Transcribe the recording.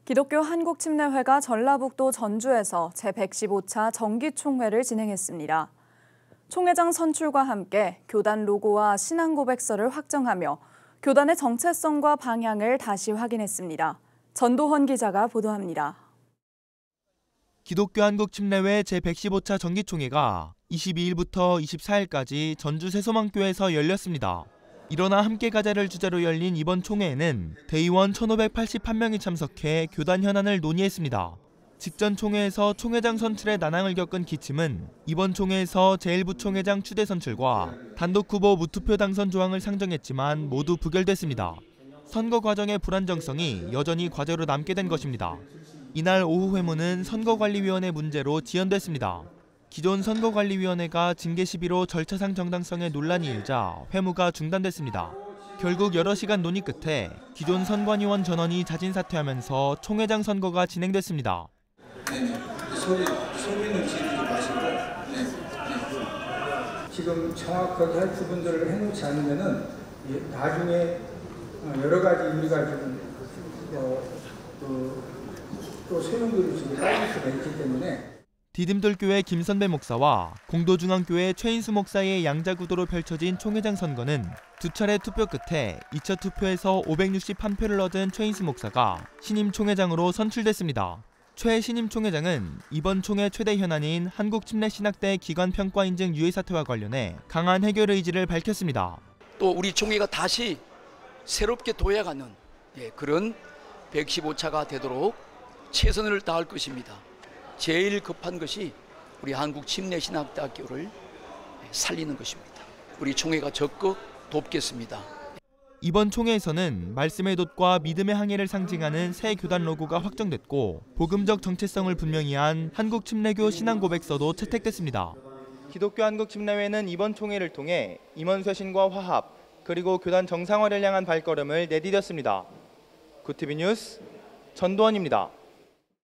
기독교 한국침례회가 전라북도 전주에서 제115차 정기총회를 진행했습니다. 총회장 선출과 함께 교단 로고와 신앙고백서를 확정하며 교단의 정체성과 방향을 다시 확인했습니다. 전도헌 기자가 보도합니다. 기독교 한국침례회 제115차 정기총회가 22일부터 24일까지 전주 새소망교에서 열렸습니다. 일어나 함께 가자를 주제로 열린 이번 총회에는 대의원 1,581명이 참석해 교단 현안을 논의했습니다. 직전 총회에서 총회장 선출의 난항을 겪은 기침은 이번 총회에서 제1부총회장 추대 선출과 단독 후보 무투표 당선 조항을 상정했지만 모두 부결됐습니다. 선거 과정의 불안정성이 여전히 과제로 남게 된 것입니다. 이날 오후 회문은 선거관리위원회 문제로 지연됐습니다. 기존 선거관리위원회가 징계 시비로 절차상 정당성에 논란이 일자 회무가 중단됐습니다. 결국 여러 시간 논의 끝에 기존 선관위원 전원이 자진 사퇴하면서 총회장 선거가 진행됐습니다. 소리는 지르지 마시고 지금 정확하게 할 부분들을 해놓지 않으면은 나중에 여러 가지 우리가 지금 또 소용돌이 지금 따질 수가 있기 때문에. 디딤돌교회 김선배 목사와 공도중앙교회 최인수 목사의 양자구도로 펼쳐진 총회장 선거는 두 차례 투표 끝에 2차 투표에서 561표를 얻은 최인수 목사가 신임 총회장으로 선출됐습니다. 최 신임 총회장은 이번 총회 최대 현안인 한국침례신학대 기관평가 인증 유예 사태와 관련해 강한 해결 의지를 밝혔습니다. 또 우리 총회가 다시 새롭게 도약하는 그런 115차가 되도록 최선을 다할 것입니다. 제일 급한 것이 우리 한국침례신학대학교를 살리는 것입니다. 우리 총회가 적극 돕겠습니다. 이번 총회에서는 말씀의 돛과 믿음의 항해를 상징하는 새 교단 로고가 확정됐고 복음적 정체성을 분명히 한 한국침례교 신앙고백서도 채택됐습니다. 기독교 한국침례회는 이번 총회를 통해 임원 쇄신과 화합 그리고 교단 정상화를 향한 발걸음을 내디뎠습니다. 구티비 뉴스 전도헌입니다.